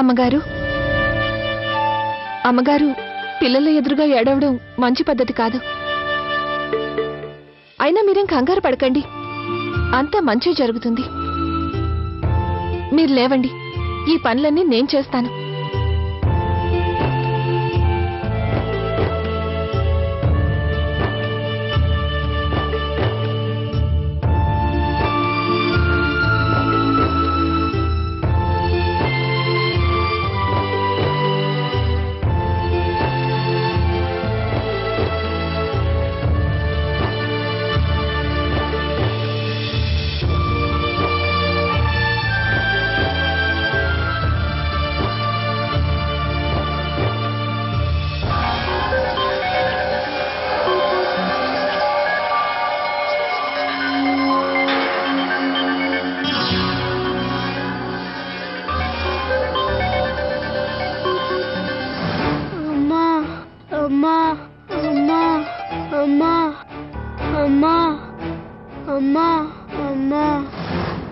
అమ్మగారు అమ్మగారు పిల్లల ఎదురుగా ఏడవడం మంచి పద్ధతి కాదు. అయినా మీరేం కంగారు పడకండి, అంతా మంచి జరుగుతుంది. మీరు లేవండి, ఈ పనులన్నీ నేను చేస్తాను.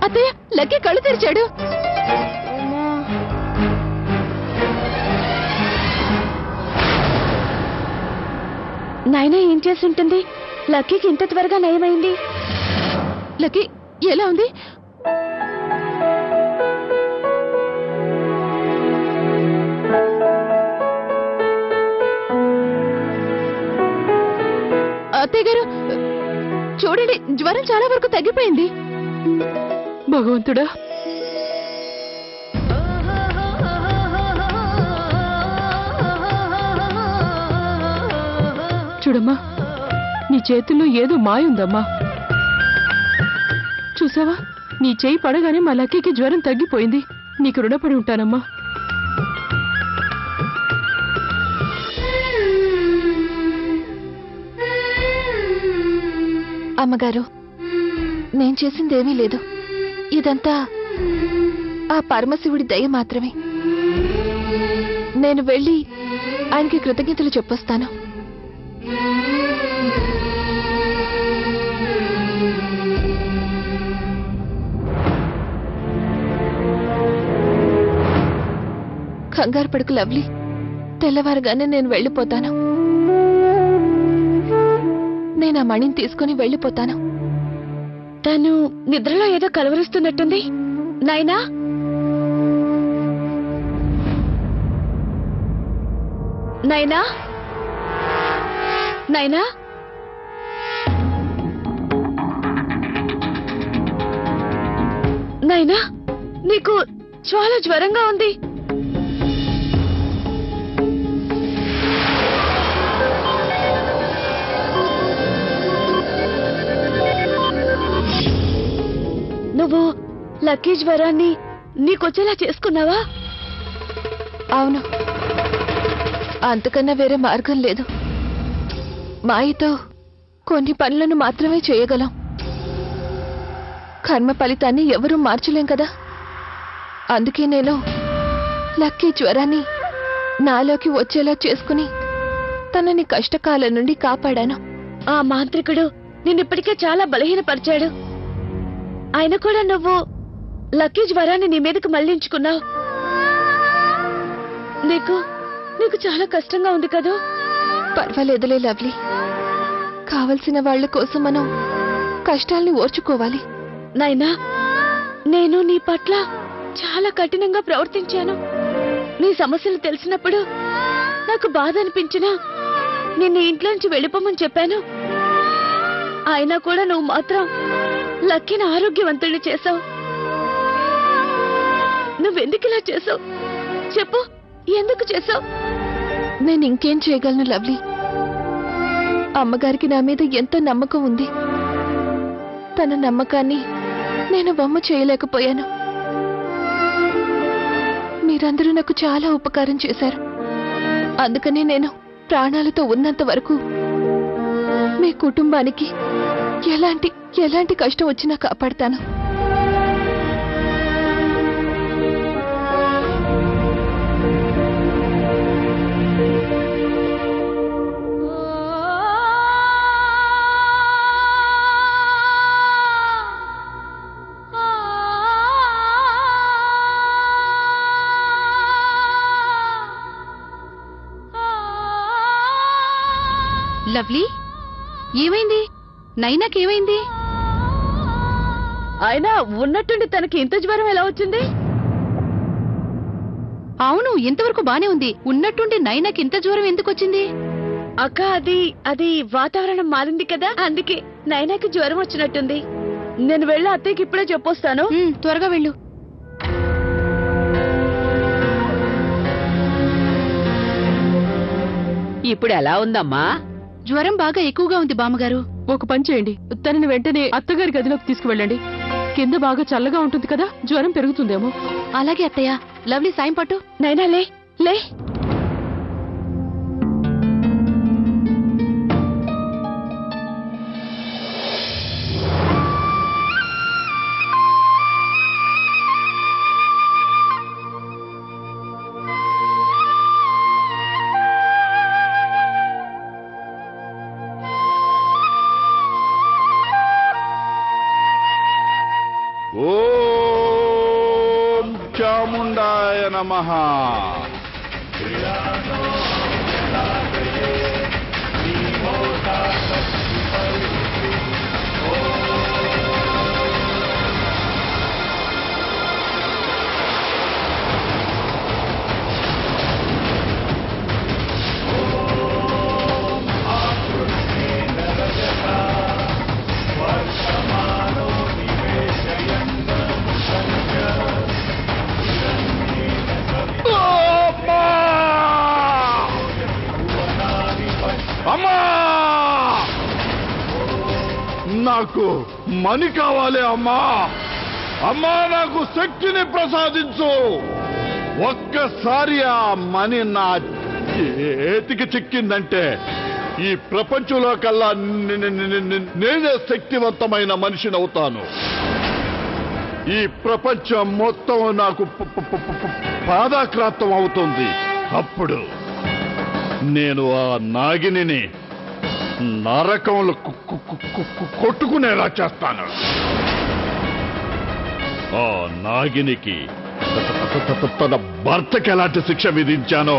అత్తయ్య, లక్కీ కళ్ళు తెరిచాడు. నాయనా ఏం చేసి ఉంటుంది? లక్కీకి ఇంత త్వరగా నయమైంది. లక్కీ ఎలా ఉంది? అత్తయ్య గారు చూడండి, జ్వరం చాలా వరకు తగ్గిపోయింది. భగవంతుడా, చూడమ్మా, నీ చేతుల్లో ఏదో మాయుందమ్మా. చూసావా, నీ చేయి పడగానే మా లక్కీకి జ్వరం తగ్గిపోయింది. నీకు రుణపడి ఉంటానమ్మా. అమ్మగారు, నేను చేసిందేమీ లేదు. ఇదంతా ఆ పరమశివుడి దయ మాత్రమే. నేను వెళ్ళి ఆయనకి కృతజ్ఞతలు చెప్పొస్తాను. కంగారు పడుకు లవ్లీ, తెల్లవారుగానే నేను వెళ్ళిపోతాను. నేను ఆ మణిని తీసుకుని వెళ్ళిపోతాను. తను నిద్రలో ఏదో కలవరిస్తున్నట్టుంది. నాయనా, నాయనా, నాయనా, నాయనా, నీకు చాలా జ్వరంగా ఉంది. నువ్వు లక్కీ జ్వరాన్ని నీకొచ్చేలా చేసుకున్నావా? అవును, అంతకన్నా వేరే మార్గం లేదు. మాయతో కొన్ని పనులను మాత్రమే చేయగలం. కర్మ ఫలితాన్ని ఎవరూ మార్చలేం కదా. అందుకే నేను లక్కీ జ్వరాన్ని నాలోకి వచ్చేలా చేసుకుని తనని కష్టకాలం నుండి కాపాడాను. ఆ మాంత్రికుడు నిన్నిప్పటికే చాలా బలహీనపరిచాడు. ఆయన కూడా నువ్వు లక్కీ జ్వరాన్ని నీ మీదకు మళ్లించుకున్నావు. నీకు చాలా కష్టంగా ఉంది కదూ? పర్వాలేదులే లవ్లీ, కావలసిన వాళ్ళ కోసం మనం కష్టాల్ని ఓర్చుకోవాలి. నాయనా, నేను నీ పట్ల చాలా కఠినంగా ప్రవర్తించాను. నీ సమస్యలు తెలిసినప్పుడు నాకు బాధ అనిపించినా నిన్ను ఇంట్లోంచి వెళ్ళిపోమని చెప్పాను. అయినా కూడా నువ్వు మాత్రం లక్కీని ఆరోగ్యవంతుడిని చేశావు. నువ్వెందుకు ఇలా చేసావు చెప్పు, ఎందుకు చేసావు? నేను ఇంకేం చేయగలను లవ్లీ? అమ్మగారికి నా మీద ఎంతో నమ్మకం ఉంది. తన నమ్మకాన్ని నేను వమ్ము చేయలేకపోయాను. మీరందరూ నాకు చాలా ఉపకారం చేశారు. అందుకని నేను ప్రాణాలతో ఉన్నంత వరకు మీ కుటుంబానికి ఎలాంటి కష్టం వచ్చినా కాపాడతాను. లవ్లీ, ఏమైంది? నైనాకేమైంది? అయినా ఉన్నట్టుండి తనకి ఇంత జ్వరం ఎలా వచ్చింది? అవును, ఇంతవరకు బానే ఉంది. ఉన్నట్టుండి నైనాకి ఇంత జ్వరం ఎందుకు వచ్చింది? అక్క, అది వాతావరణం మారింది కదా, అందుకే నైనాకి జ్వరం వచ్చినట్టుంది. నేను వెళ్ళి అత్తయ్యకి ఇప్పుడే చెప్పొస్తాను. త్వరగా వెళ్ళు. ఇప్పుడు ఎలా ఉందమ్మా? జ్వరం బాగా ఎక్కువగా ఉంది బామ్మగారు. ఒక పని చేయండి, తనని వెంటనే అత్తగారి గదిలోకి తీసుకువెళ్ళండి. కింద బాగా చల్లగా ఉంటుంది కదా, జ్వరం పెరుగుతుందేమో. అలాగే అత్తయ్య. లవ్లీ, సాయం పట్టు. నైనా లే లే. ఓం చాముండాయ నమః. అమ్మా! నాకు మణి కావాలి అమ్మా. అమ్మా, నాకు శక్తిని ప్రసాదించు. ఒక్కసారి ఆ మణి నా చేతికి చిక్కిందంటే ఈ ప్రపంచంలో కల్లా నేనే శక్తివంతమైన మనిషిని అవుతాను. ఈ ప్రపంచం మొత్తం నాకు పాదాక్రాంతం అవుతుంది. అప్పుడు నేను ఆ నాగిని నరకంలో కొట్టుకునేలా చేస్తాను. ఆ నాగినికి తన భర్తకి ఎలాంటి శిక్ష విధించానో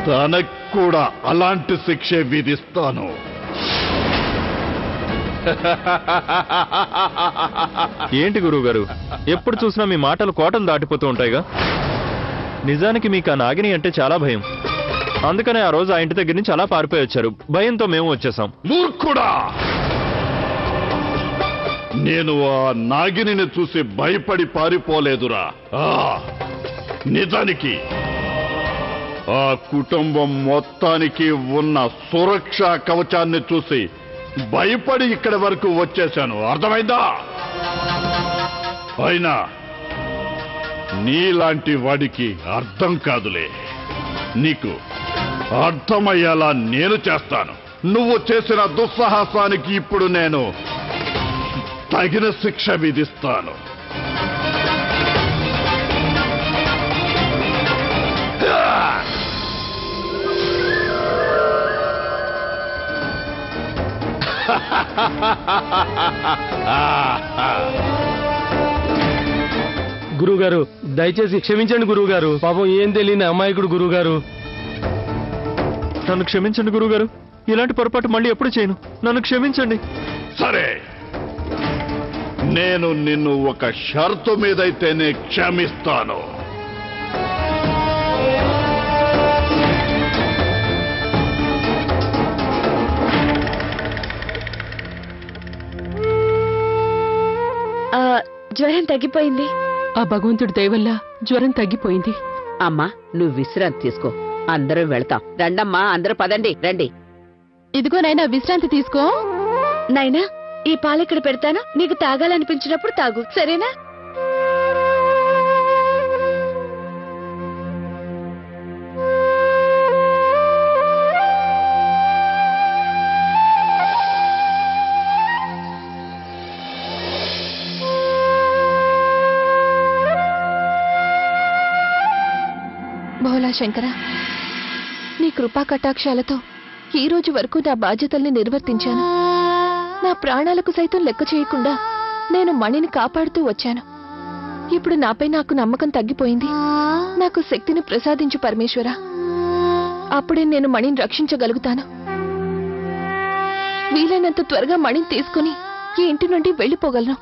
తనకు కూడా అలాంటి శిక్ష విధిస్తాను. ఏంటి గురువు గారు, ఎప్పుడు చూసినా మీ మాటలు కోటలు దాటిపోతూ ఉంటాయిగా. నిజానికి మీకు ఆ నాగిని అంటే చాలా భయం. అందుకనే ఆ రోజు ఆ ఇంటి దగ్గర నుంచి అలా పారిపోయి వచ్చారు. భయంతో మేము వచ్చేసాం. మూర్ఖుడా! నేను ఆ నాగిని చూసి భయపడి పారిపోలేదురా. నిజానికి ఆ కుటుంబం మొత్తానికి ఉన్న సురక్షా కవచాన్ని చూసి భయపడి ఇక్కడి వరకు వచ్చేశాను. అర్థమైందా? అయినా నీలాంటి వాడికి అర్థం కాదులే. నీకు అర్థమయ్యేలా నేను చేస్తాను. నువ్వు చేసిన దుస్సాహసానికి ఇప్పుడు నేను తగిన శిక్ష విధిస్తాను. గురువుగారు, దయచేసి క్షమించండి గురువుగారు. పాపం ఏం తెలియని అమాయకుడు గురువుగారు. నన్ను క్షమించండి గురువుగారు. ఇలాంటి పొరపాటు మళ్ళీ ఎప్పుడు చేయను. నన్ను క్షమించండి. సరే, నేను నిన్ను ఒక షరతు మీదైతేనే క్షమిస్తాను. జ్వరం తగ్గిపోయింది. ఆ భగవంతుడి దయ వల్ల జ్వరం తగ్గిపోయింది. అమ్మా, నువ్వు విశ్రాంతి తీసుకో. అందరూ వెళ్తాం. రండమ్మా, అందరూ పదండి, రండి. ఇదిగో నైనా, విశ్రాంతి తీసుకో. నైనా, ఈ పాలు ఇక్కడ పెడతాను. నీకు తాగాలనిపించినప్పుడు తాగు, సరేనా? భోలా శంకర, నీ కృపా కటాక్షాలతో ఈ రోజు వరకు నా బాధ్యతల్ని నిర్వర్తించాను. నా ప్రాణాలకు సైతం లెక్క చేయకుండా నేను మణిని కాపాడుతూ వచ్చాను. ఇప్పుడు నాపై నాకు నమ్మకం తగ్గిపోయింది. నాకు శక్తిని ప్రసాదించు పరమేశ్వర. అప్పుడే నేను మణిని రక్షించగలుగుతాను. వీలైనంత త్వరగా మణిని తీసుకుని ఈ ఇంటి నుండి వెళ్ళిపోగలను.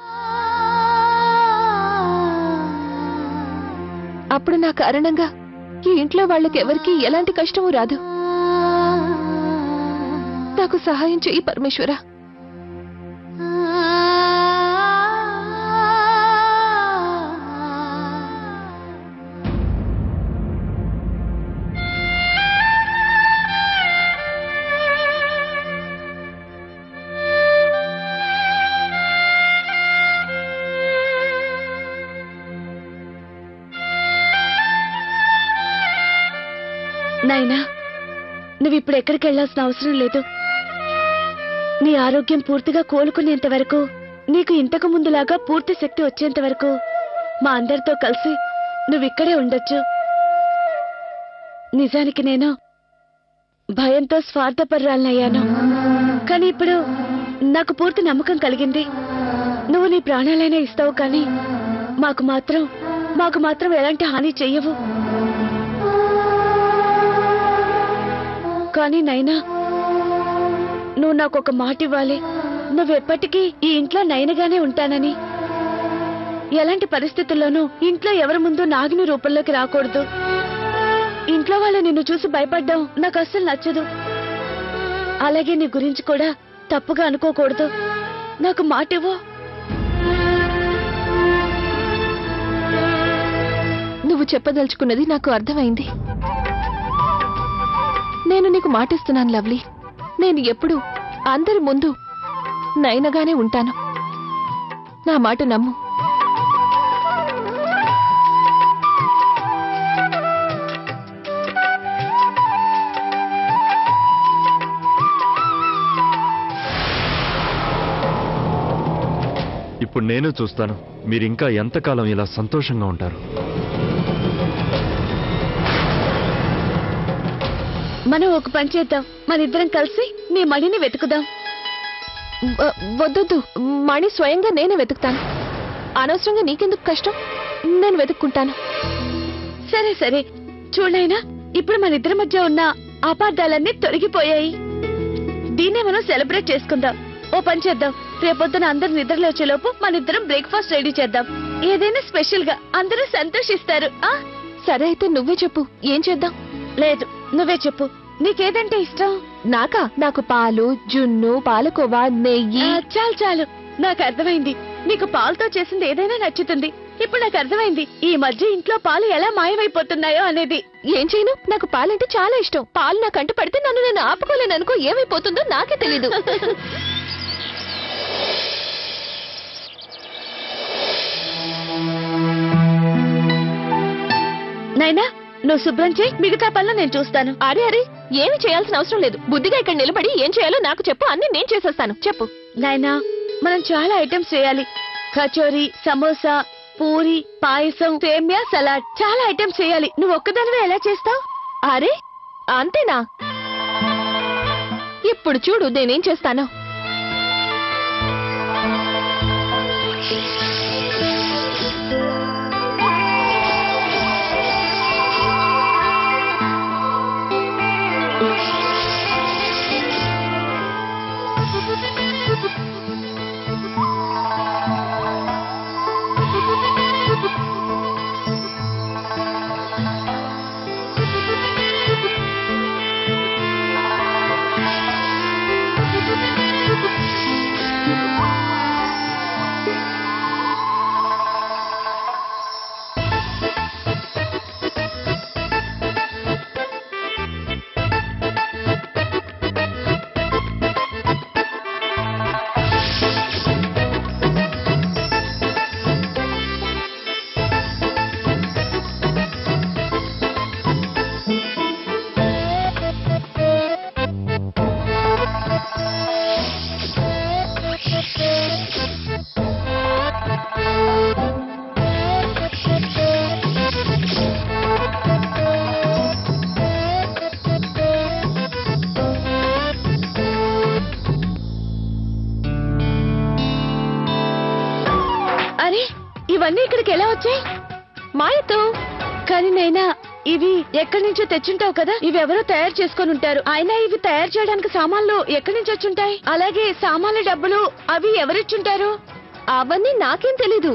అప్పుడు నా కారణంగా ఈ ఇంట్లో వాళ్ళకెవరికీ ఎలాంటి కష్టమూ రాదు. నాకు సహాయం చెయ్యి పరమేశ్వరా. నాయనా, నువ్విప్పుడు ఎక్కడికి వెళ్లాల్సిన అవసరం లేదు. నీ ఆరోగ్యం పూర్తిగా కోలుకునేంత వరకు, నీకు ఇంతకు ముందులాగా పూర్తి శక్తి వచ్చేంత వరకు మా అందరితో కలిసి నువ్విక్కడే ఉండొచ్చు. నిజానికి నేను భయంతో స్వార్థపరురాలనయ్యాను. కానీ ఇప్పుడు నాకు పూర్తి నమ్మకం కలిగింది. నువ్వు నీ ప్రాణాలైనా ఇస్తావు, కానీ మాకు మాత్రం ఎలాంటి హాని చెయ్యవు. కానీ నైనా, నువ్వు నాకొక మాట ఇవ్వాలి. నువ్వెప్పటికీ ఈ ఇంట్లో నైనగానే ఉంటానని. ఎలాంటి పరిస్థితుల్లోనూ ఇంట్లో ఎవరి ముందు నాగిని రూపంలోకి రాకూడదు. ఇంట్లో వాళ్ళు నిన్ను చూసి భయపడ్డం నాకు అస్సలు నచ్చదు. అలాగే నీ గురించి కూడా తప్పుగా అనుకోకూడదు. నాకు మాట ఇవ్వు. నువ్వు చెప్పదలుచుకున్నది నాకు అర్థమైంది. నేను నీకు మాటిస్తున్నాను లవ్లీ. నేను ఎప్పుడూ అందరి ముందు నయనగానే ఉంటాను. నా మాట నమ్ము. ఇప్పుడు నేను చూస్తాను మీరింకా ఎంతకాలం ఇలా సంతోషంగా ఉంటారు. మనం ఒక పని చేద్దాం. మనిద్దరం కలిసి నీ మణిని వెతుకుదాం. వద్దొద్దు, మణి స్వయంగా నేనే వెతుకుతాను. అనవసరంగా నీకెందుకు కష్టం? నేను వెతుక్కుంటాను. సరే సరే, చూడైనా ఇప్పుడు మన ఇద్దరి మధ్య ఉన్న అపార్థాలన్నీ తొలగిపోయాయి. దీన్నే మనం సెలబ్రేట్ చేసుకుందాం. ఓ పని చేద్దాం, రేపొద్దున అందరు నిద్రలో వచ్చేలోపు మన ఇద్దరం బ్రేక్ఫాస్ట్ రెడీ చేద్దాం. ఏదైనా స్పెషల్ గా అందరూ సంతోషిస్తారు. సరే అయితే నువ్వే చెప్పు, ఏం చేద్దాం? లేదు, నువ్వే చెప్పు. నీకేదంటే ఇష్టం? నాకు పాలు, జున్ను, పాలకోవా, నెయ్యి. చాలు, నాకు అర్థమైంది. నీకు పాలతో చేసింది ఏదైనా నచ్చుతుంది. ఇప్పుడు నాకు అర్థమైంది ఈ మధ్య ఇంట్లో పాలు ఎలా మాయమైపోతున్నాయో అనేది. ఏం చేయను, నాకు పాలంటే చాలా ఇష్టం. పాలు నా కంట పడితే నన్ను నేను ఆపుకోలేను అనుకో. ఏమైపోతుందో నాకే తెలీదు. నైనా, నువ్వు శుభ్రం చేయి, మిగతా పనులు నేను చూస్తాను. అరే ఏమి చేయాల్సిన అవసరం లేదు. బుద్ధిగా ఇక్కడ నిలబడి ఏం చేయాలో నాకు చెప్పు, అన్ని నేను చేసేస్తాను. చెప్పు. నాయనా, మనం చాలా ఐటమ్స్ చేయాలి. కచోరీ, సమోసా, పూరి, పాయసం, సేమ్యా, సలాడ్, చాలా ఐటమ్స్ చేయాలి. నువ్వు ఒక్కదానివే ఎలా చేస్తావు? అరే అంతేనా? ఇప్పుడు చూడు నేనేం చేస్తాను. ఇవన్నీ ఇక్కడికి ఎలా వచ్చాయి? మాయతో. కానీ నైనా, ఇవి ఎక్కడి నుంచో తెచ్చుంటావు కదా, ఇవి ఎవరో తయారు చేసుకొని ఉంటారు. అయినా ఇవి తయారు చేయడానికి సామాన్లు ఎక్కడి నుంచి వచ్చుంటాయి? అలాగే సామాన్ల డబ్బులు అవి ఎవరిచ్చుంటారు? అవన్నీ నాకేం తెలీదు.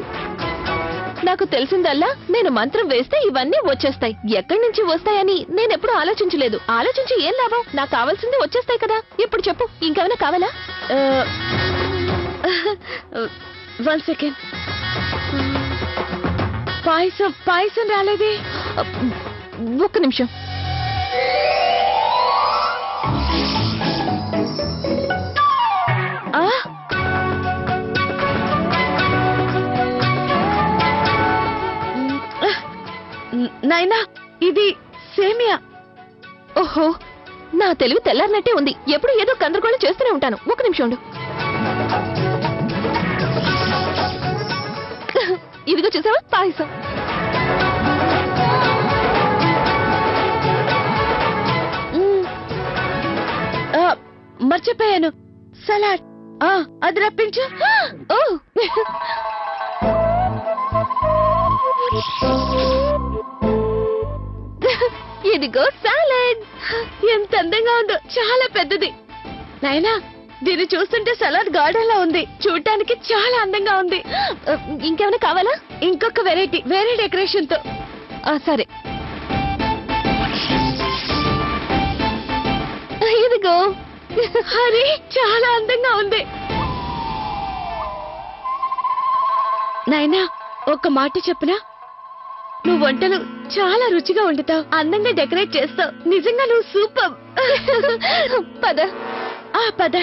నాకు తెలిసిందల్లా నేను మంత్రం వేస్తే ఇవన్నీ వచ్చేస్తాయి. ఎక్కడి నుంచి వస్తాయని నేనెప్పుడు ఆలోచించలేదు. ఆలోచించి ఏం లాభం? నాకు కావాల్సింది వచ్చేస్తాయి కదా. ఇప్పుడు చెప్పు, ఇంకేమైనా కావాలా? 1 సెకండ్. పాయసం రాలేదే. ఒక్క నిమిషం. నైనా, ఇది సేమియా. ఓహో, నా తెలివి తెల్లారినట్టే ఉంది. ఎప్పుడు ఏదో గందరగోళం చేస్తూనే ఉంటాను. ఒక నిమిషం ఉండు. ఇదిగో చూసావా, పాయసం. మర్చిపోయాను, సలాడ్. అది రప్పించు. ఓ, ఇదిగో సాలడ్. ఎంత అందంగా ఉందో, చాలా పెద్దది. నైనా, దీన్ని చూస్తుంటే సలాడ్ గార్డెన్ లా ఉంది. చూడటానికి చాలా అందంగా ఉంది. ఇంకేమైనా కావాలా? ఇంకొక వెరైటీ, వేరే డెకరేషన్ తో. సరే, ఇదిగో. అరే, చాలా అందంగా ఉంది. నైనా, ఒక మాట చెప్పనా? నువ్వు వంటలు చాలా రుచిగా వండుతావు, అందంగా డెకరేట్ చేస్తావు. నిజంగా నువ్వు సూపర్. పద. పద.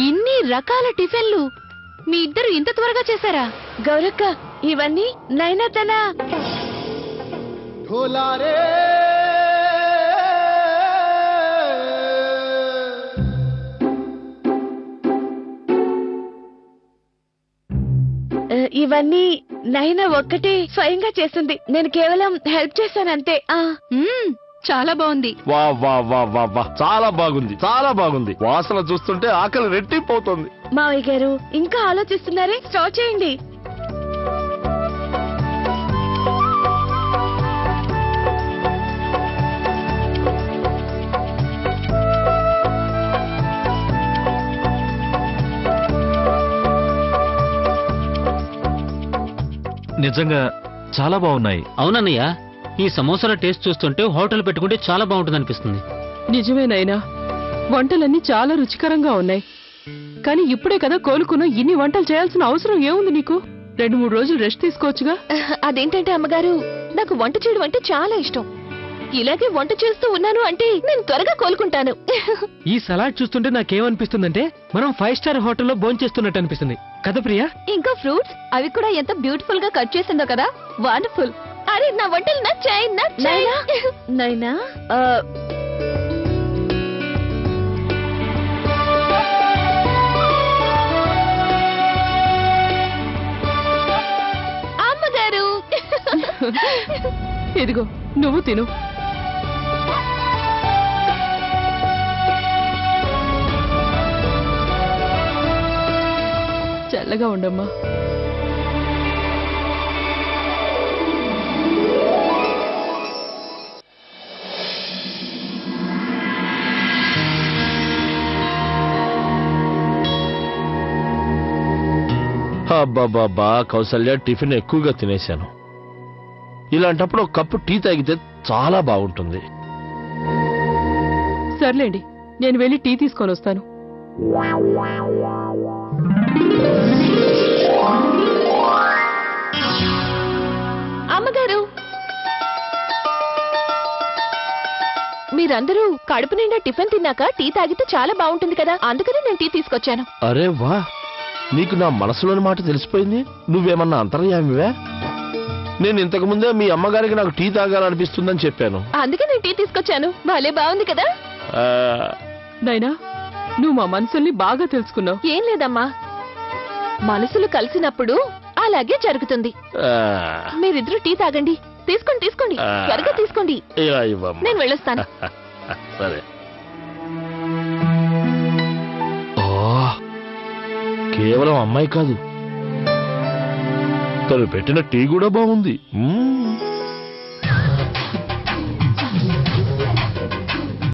ఇన్ని రకాల టిఫిన్లు మీ ఇద్దరు ఇంత త్వరగా చేశారా? గౌరక్క, ఇవన్నీ నైనా తన ఇవన్నీ నైనా ఒక్కటే స్వయంగా చేసింది. నేను కేవలం హెల్ప్ చేశానంతే. చాలా బాగుంది. వా వా వా వా వా, చాలా బాగుంది, చాలా బాగుంది. వాసన చూస్తుంటే ఆకలి రెట్టిపోతుంది. మావయ్య గారు, ఇంకా ఆలోచిస్తున్నారే? స్టార్ట్ చేయండి. నిజంగా చాలా బాగున్నాయి. అవునన్నయ్య, ఈ సమోసాల టేస్ట్ చూస్తుంటే హోటల్ పెట్టుకుంటే చాలా బాగుంటుంది అనిపిస్తుంది. నిజమేనైనా, వంటలన్నీ చాలా రుచికరంగా ఉన్నాయి. కానీ ఇప్పుడే కదా కోలుకున్నా, ఇన్ని వంటలు చేయాల్సిన అవసరం ఏముంది నీకు? 2-3 రోజులు రెస్ట్ తీసుకోవచ్చుగా. అదేంటంటే అమ్మగారు, నాకు వంట చేయడం అంటే చాలా ఇష్టం. ఇలాగే వంట చేస్తూ ఉన్నాను అంటే నేను త్వరగా కోలుకుంటాను. ఈ సలాడ్ చూస్తుంటే నాకేమనిపిస్తుందంటే మనం 5 స్టార్ హోటల్లో భోంచేస్తున్నట్టు అనిపిస్తుంది కదా ప్రియా? ఇంకా ఫ్రూట్స్, అవి కూడా ఎంత బ్యూటిఫుల్ గా కట్ చేసిందో కదా. వండర్ఫుల్. అరే, నా వంటలు నచ్చాయి. నైనా, అమ్మగారు. ఇదిగో, నువ్వు తిను. చల్లగా ఉండమ్మా. అబ్బాబాబా, కౌసల్య, టిఫిన్ ఎక్కువగా తినేశాను. ఇలాంటప్పుడు ఒక కప్పు టీ తాగితే చాలా బాగుంటుంది. సర్లేండి, నేను వెళ్ళి టీ తీసుకొని వస్తాను. అమ్మగారు, మీరందరూ కడుపు నిండా టిఫిన్ తిన్నాక టీ తాగితే చాలా బాగుంటుంది కదా, అందుకని నేను టీ తీసుకొచ్చాను. అరే వా, నీకు నా మనసులోని మాట తెలిసిపోయింది. నువ్వేమన్నా అంతర్యామివే? నేను ఇంతకు ముందే మీ అమ్మగారికి నాకు టీ తాగాలనిపిస్తుందని చెప్పాను. అందుకే నేను టీ తీసుకొచ్చాను. భలే బాగుంది కదా. నైనా, నువ్వు మా మనసుల్ని బాగా తెలుసుకున్నావు. ఏం లేదమ్మా, మనసులు కలిసినప్పుడు అలాగే జరుగుతుంది. మీరిద్దరూ టీ తాగండి. తీసుకోండి, త్వరగా తీసుకోండి. నేను వెళ్ళొస్తాను. సరే. ఆ, కేవలం అమ్మాయి కాదు, తను పెట్టిన టీ కూడా బాగుంది.